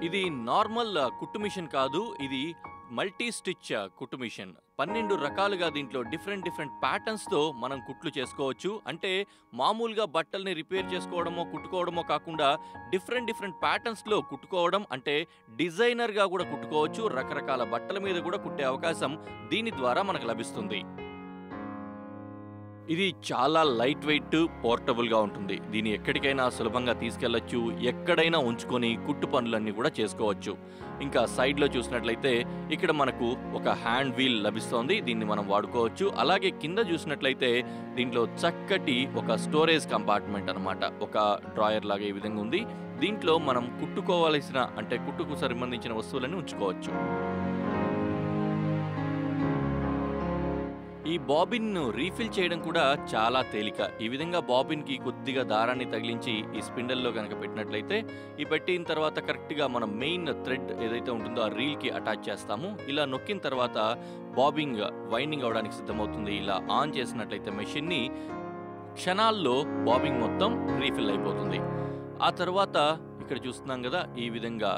ఇది నార్మల్ కుట్టు మిషన్ కాదు. ఇది మల్టీ స్టిచ్ కుట్టు మిషన్. 12 రకాలుగా దీంట్లో డిఫరెంట్ ప్యాటర్న్స్‌తో మనం కుట్లు చేసుకోవచ్చు. అంటే మామూలుగా బట్టల్ని రిపేర్ చేసుకోవడమో, కుట్టుకోవడమో కాకుండా డిఫరెంట్ ప్యాటర్న్స్‌లో కుట్టుకోవడం అంటే డిజైనర్‌గా కూడా కుట్టుకోవచ్చు. రకరకాల బట్టల మీద కూడా కుట్టే అవకాశం దీని ద్వారా మనకు లభిస్తుంది. ఇది చాలా లైట్ వెయిట్, పోర్టబుల్‌గా ఉంటుంది. దీన్ని ఎక్కడికైనా సులభంగా తీసుకెళ్లొచ్చు. ఎక్కడైనా ఉంచుకొని కుట్టు పనులన్నీ కూడా చేసుకోవచ్చు. ఇంకా సైడ్‌లో చూసినట్లయితే ఇక్కడ మనకు ఒక హ్యాండ్ వీల్ లభిస్తోంది. దీన్ని మనం వాడుకోవచ్చు. అలాగే కింద చూసినట్లయితే దీంట్లో చక్కటి ఒక స్టోరేజ్ కంపార్ట్మెంట్ అన్నమాట. ఒక డ్రాయర్ లాగా ఈ విధంగా ఉంది. దీంట్లో మనం కుట్టుకోవాల్సిన అంటే కుట్టుకు సంబంధించిన వస్తువులన్నీ ఉంచుకోవచ్చు. ఈ బాబిన్‌ను రీఫిల్ చేయడం కూడా చాలా తేలిక. ఈ విధంగా బాబిన్‌కి కొద్దిగా దారాన్ని తగిలించి ఈ స్పిండిల్‌లో గనక పెట్టినట్లయితే, ఈ పెట్టిన తర్వాత కరెక్ట్‌గా మనం మెయిన్ థ్రెడ్ ఏదైతే ఉంటుందో ఆ రీల్‌కి అటాచ్ చేస్తాము. ఇలా నొక్కిన తర్వాత బాబింగ్ వైండింగ్ అవ్వడానికి సిద్ధమవుతుంది. ఇలా ఆన్ చేసినట్లయితే మెషిన్‌ని క్షణాల్లో బాబింగ్ మొత్తం రీఫిల్ అయిపోతుంది. ఆ తర్వాత ఇక్కడ చూస్తున్నాం గదా! ఈ విధంగా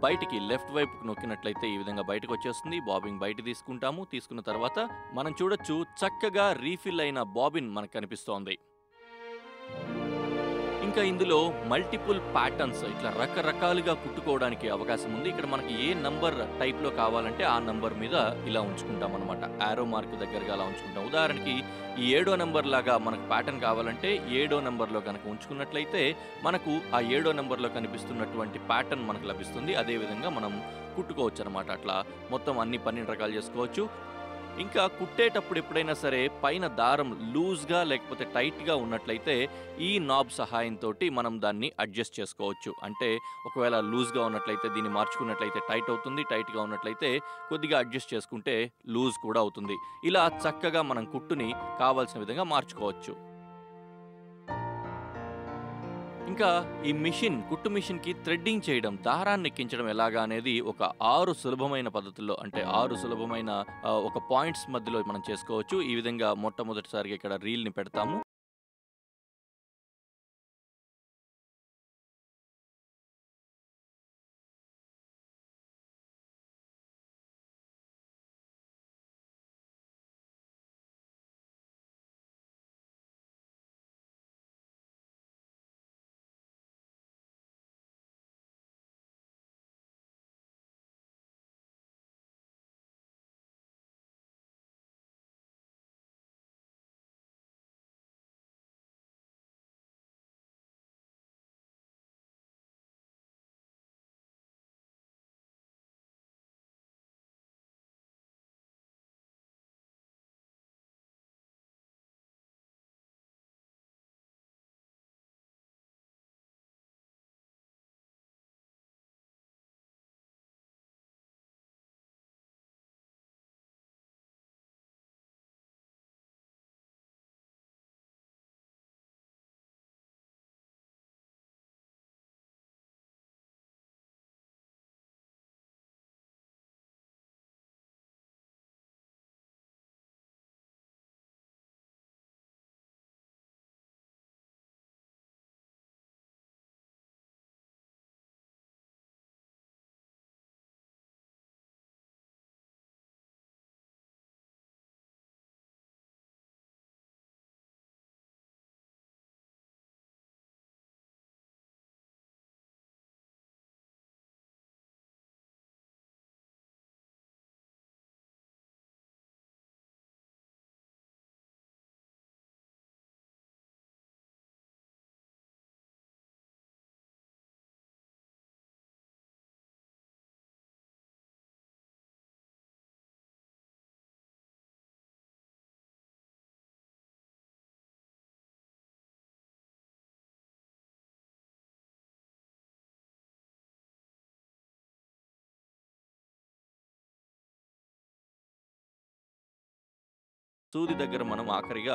బయటికి లెఫ్ట్ వైపుకి నొక్కినట్లయితే ఈ విధంగా బయటకు వచ్చేస్తుంది. బాబిన్ బయట తీసుకుంటాము. తీసుకున్న తర్వాత మనం చూడొచ్చు చక్కగా రీఫిల్ అయిన బాబిన్ మనకు కనిపిస్తోంది. ఇంకా ఇందులో మల్టిపుల్ ప్యాటర్న్స్ ఇట్లా రకరకాలుగా కుట్టుకోవడానికి అవకాశం ఉంది. ఇక్కడ మనకి ఏ నంబర్ టైప్‌లో కావాలంటే ఆ నంబర్ మీద ఇలా ఉంచుకుంటాం అన్నమాట. యారో మార్క్ దగ్గరగా అలా ఉంచుకుంటాం. ఉదాహరణకి ఈ 7వ నంబర్ లాగా మనకు ప్యాటర్న్ కావాలంటే 7వ నంబర్‌లో కనుక ఉంచుకున్నట్లయితే మనకు ఆ 7వ నంబర్‌లో కనిపిస్తున్నటువంటి ప్యాటర్న్ మనకు లభిస్తుంది. అదే విధంగా మనం కుట్టుకోవచ్చు అన్నమాట. అట్లా మొత్తం అన్ని 12 రకాలు చేసుకోవచ్చు. ఇంకా కుట్టేటప్పుడు ఎప్పుడైనా సరే పైన దారం లూజ్‌గా లేకపోతే టైట్‌గా ఉన్నట్లయితే ఈ నాబ్ సహాయంతోటి మనం దాన్ని అడ్జస్ట్ చేసుకోవచ్చు. అంటే ఒకవేళ లూజ్‌గా ఉన్నట్లయితే దీన్ని మార్చుకున్నట్లయితే టైట్ అవుతుంది. టైట్‌గా ఉన్నట్లయితే కొద్దిగా అడ్జస్ట్ చేసుకుంటే లూజ్ కూడా అవుతుంది. ఇలా చక్కగా మనం కుట్టుని కావాల్సిన విధంగా మార్చుకోవచ్చు. ఇంకా ఈ మిషన్ కుట్టు మిషన్‌కి థ్రెడ్డింగ్ చేయడం, దారాన్ని ఎక్కించడం ఎలాగా అనేది ఒక 6 సులభమైన పద్ధతుల్లో అంటే 6 సులభమైన ఒక పాయింట్స్ మధ్యలో మనం చేసుకోవచ్చు. ఈ విధంగా మొట్టమొదటిసారిగా ఇక్కడ రీల్‌ని పెడతాము. సూది దగ్గర మనం ఆఖరిగా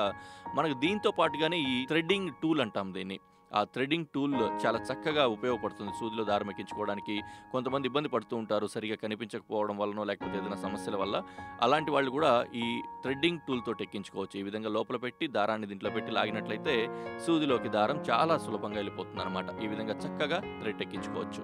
మనకు దీంతో పాటుగానే ఈ థ్రెడ్డింగ్ టూల్ అంటాం దీన్ని. ఆ థ్రెడ్డింగ్ టూల్ చాలా చక్కగా ఉపయోగపడుతుంది సూదిలో దారం ఎక్కించుకోవడానికి. కొంతమంది ఇబ్బంది పడుతూ ఉంటారు సరిగ్గా కనిపించకపోవడం వల్లనో, లేకపోతే ఏదైనా సమస్యల వల్ల. అలాంటి వాళ్ళు కూడా ఈ థ్రెడ్డింగ్ టూల్ తోటి ఎక్కించుకోవచ్చు. ఈ విధంగా లోపల పెట్టి దారాన్ని దీంట్లో పెట్టి లాగినట్లయితే సూదిలోకి దారం చాలా సులభంగా వెళ్ళిపోతుందన్నమాట. ఈ విధంగా చక్కగా థ్రెడ్ ఎక్కించుకోవచ్చు.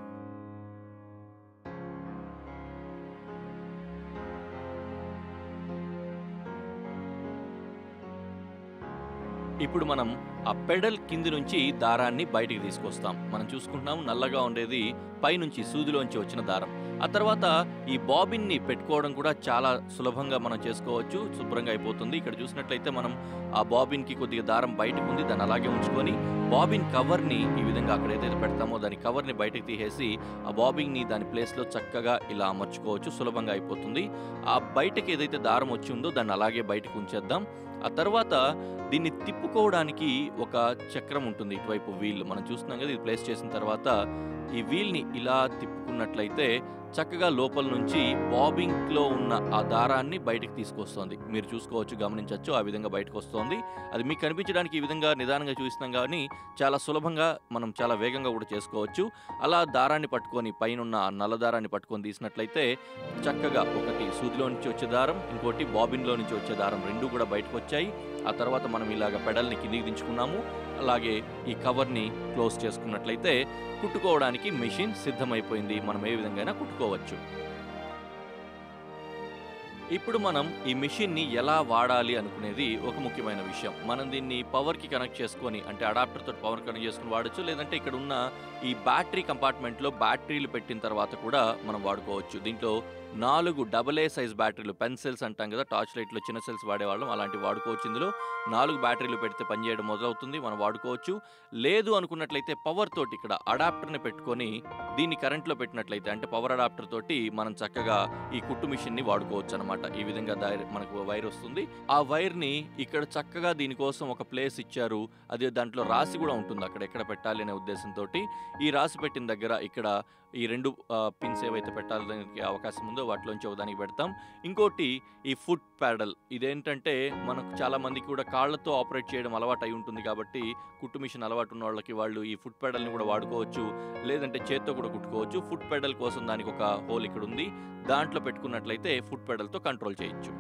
ఇప్పుడు మనం ఆ పెడల్ కింది నుంచి దారాన్ని బయటికి తీసుకొస్తాం. మనం చూసుకుంటున్నాం నల్లగా ఉండేది పైనుంచి సూదిలోంచి వచ్చిన దారం. ఆ తర్వాత ఈ బాబిన్‌ని పెట్టుకోవడం కూడా చాలా సులభంగా మనం చేసుకోవచ్చు. శుభ్రంగా అయిపోతుంది. ఇక్కడ చూసినట్లయితే మనం ఆ బాబిన్‌కి కొద్దిగా దారం బయటకుంది. దాన్ని అలాగే ఉంచుకొని బాబిన్ కవర్‌ని ఈ విధంగా అక్కడ ఏదైతే పెడతామో దాని కవర్‌ని బయటకి తీసేసి ఆ బాబిన్‌ని దాని ప్లేస్‌లో చక్కగా ఇలా అమర్చుకోవచ్చు. సులభంగా అయిపోతుంది. ఆ బయటకి ఏదైతే దారం వచ్చి ఉందో దాన్ని అలాగే బయటకు ఉంచేద్దాం. ఆ తర్వాత దీన్ని తిప్పుకోవడానికి ఒక చక్రం ఉంటుంది. ఇటువైపు వీల్ మనం చూస్తున్నాం కదా! ఇది ప్లేస్ చేసిన తర్వాత ఈ వీల్‌ని ఇలా తిప్పుకున్నట్లయితే చక్కగా లోపల నుంచి బాబిన్‌లో ఉన్న ఆ దారాన్ని బయటికి తీసుకొస్తోంది. మీరు చూసుకోవచ్చు, గమనించొచ్చు. ఆ విధంగా బయటకొస్తోంది. అది మీకు కనిపించడానికి ఈ విధంగా నిదానంగా చూపిస్తున్నాం గానీ, చాలా సులభంగా మనం చాలా వేగంగా కూడా చేసుకోవచ్చు. అలా దారాన్ని పట్టుకొని పైనున్న ఆ నల్ల దారాన్ని పట్టుకొని తీసినట్లయితే చక్కగా ఒకటి సూదిలో నుంచి వచ్చే దారం, ఇంకోటి బాబిన్‌లో నుంచి వచ్చే దారం 2 కూడా బయటకొచ్చాయి. ఆ తర్వాత మనం ఇలాగ పెడల్‌ని కిందికి దించుకున్నాము. అలాగే ఈ కవర్‌ని క్లోజ్ చేసుకున్నట్లయితే కుట్టుకోవడానికి మెషిన్ సిద్ధమైపోయింది. మనం ఏ విధంగానైనా కుట్టుకోవచ్చు. ఇప్పుడు మనం ఈ మెషిన్‌ని ఎలా వాడాలి అనుకునేది ఒక ముఖ్యమైన విషయం. మనం దీన్ని పవర్‌కి కనెక్ట్ చేసుకొని అంటే అడాప్టర్ తోటి పవర్ కనెక్ట్ చేసుకొని వాడొచ్చు. లేదంటే ఇక్కడ ఉన్న ఈ బ్యాటరీ కంపార్ట్మెంట్‌లో బ్యాటరీలు పెట్టిన తర్వాత కూడా మనం వాడుకోవచ్చు. దీంట్లో 4 డబుల్ ఏ సైజ్ బ్యాటరీలు, పెన్ సెల్స్ అంటాం కదా! టార్చ్ లైట్‌లో చిన్న సెల్స్ వాడేవాళ్ళం. అలాంటివి వాడుకోవచ్చు ఇందులో. 4 బ్యాటరీలు పెడితే పనిచేయడం మొదలవుతుంది. మనం వాడుకోవచ్చు. లేదు అనుకున్నట్లయితే పవర్ తోటి ఇక్కడ అడాప్టర్‌ని పెట్టుకొని దీన్ని కరెంట్‌లో పెట్టినట్లయితే అంటే పవర్ అడాప్టర్ తోటి మనం చక్కగా ఈ కుట్టు మిషన్‌ని వాడుకోవచ్చనమాట. ఈ విధంగా మనకు వైర్ వస్తుంది. ఆ వైర్‌ని ఇక్కడ చక్కగా దీనికోసం ఒక ప్లేస్ ఇచ్చారు. అదే దాంట్లో రాసి కూడా ఉంటుంది అక్కడ ఎక్కడ పెట్టాలి అనే ఉద్దేశంతోటి. ఈ రాసి పెట్టిన దగ్గర ఇక్కడ ఈ 2 పిన్స్ ఏవైతే పెట్టాలనికి అవకాశం ఉందో వాటిలోంచి ఒకదానికి పెడతాం. ఇంకోటి ఈ ఫుట్ ప్యాడల్. ఇదేంటంటే మనకు చాలా మందికి కూడా కాళ్ళతో ఆపరేట్ చేయడం అలవాటు అయి ఉంటుంది కాబట్టి కుట్టు మిషన్ అలవాటు ఉన్న వాళ్ళకి వాళ్ళు ఈ ఫుట్ ప్యాడల్‌ని కూడా వాడుకోవచ్చు. లేదంటే చేత్తో కూడా కుట్టుకోవచ్చు. ఫుట్ పెడల్ కోసం దానికి ఒక హోల్ ఇక్కడ ఉంది. దాంట్లో పెట్టుకున్నట్లయితే ఫుట్ పెడల్‌తో కంట్రోల్ చేయొచ్చు.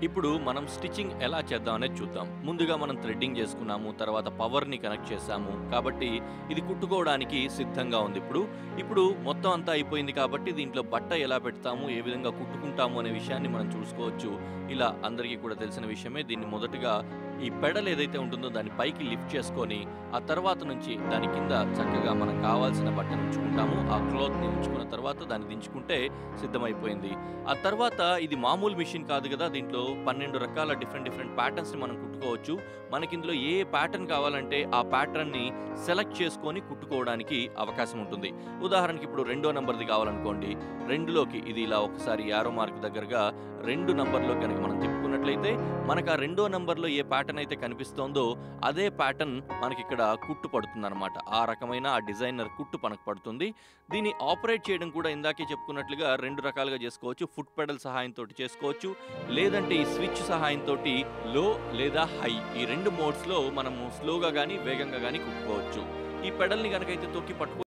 ఇప్పుడు మనం స్టిచ్చింగ్ ఎలా చేద్దాం అనేది చూద్దాం. ముందుగా మనం థ్రెడ్డింగ్ చేసుకున్నాము. తర్వాత పవర్‌ని కనెక్ట్ చేసాము. కాబట్టి ఇది కుట్టుకోవడానికి సిద్ధంగా ఉంది ఇప్పుడు. ఇప్పుడు మొత్తం అంతా అయిపోయింది కాబట్టి దీంట్లో బట్ట ఎలా పెడతాము, ఏ విధంగా కుట్టుకుంటాము అనే విషయాన్ని మనం చూసుకోవచ్చు. ఇలా అందరికీ కూడా తెలిసిన విషయమే. దీన్ని మొదటగా ఈ పెడల్ ఏదైతే ఉంటుందో దాన్ని పైకి లిఫ్ట్ చేసుకొని ఆ తర్వాత నుంచి దాని కింద చక్కగా మనం కావాల్సిన బట్టను ఉంచుకుంటాము. ఆ క్లాత్‌ని ఉంచుకున్న తర్వాత దాన్ని దించుకుంటే సిద్ధమైపోయింది. ఆ తర్వాత ఇది మామూలు మిషన్ కాదు కదా! దీంట్లో 12 రకాల డిఫరెంట్ ప్యాటర్న్స్‌ని మనం కుట్టుకోవచ్చు. మనకిందులో ఏ ప్యాటర్న్ కావాలంటే ఆ ప్యాటర్న్‌ని సెలెక్ట్ చేసుకొని కుట్టుకోవడానికి అవకాశం ఉంటుంది. ఉదాహరణకి ఇప్పుడు 2వ నంబర్‌ది కావాలనుకోండి. 2లోకి ఇది ఇలా ఒకసారి యారో మార్క్ దగ్గరగా 2 నంబర్‌లో గనక మనం తిప్పుకున్నట్లయితే మనకు ఆ 2వ నంబర్‌లో ఏ ప్యాటర్న్ అయితే కనిపిస్తోందో అదే ప్యాటర్న్ మనకిక్కడ కుట్టు పడుతుందనమాట. ఆ రకమైన ఆ డిజైనర్ కుట్టు మనకు పడుతుంది. దీన్ని ఆపరేట్ చేయడం కూడా ఇందాకే చెప్పుకున్నట్లుగా 2 రకాలుగా చేసుకోవచ్చు. ఫుట్ పెడల్ సహాయంతోటి చేసుకోవచ్చు. లేదంటే ఈ స్విచ్ సహాయంతోటి లో లేదా హై ఈ 2 మోడ్స్‌లో మనము స్లోగా గాని, వేగంగా గాని కుట్టుకోవచ్చు. ఈ పెడల్‌ని గనకైతే తొక్కి పట్టుకో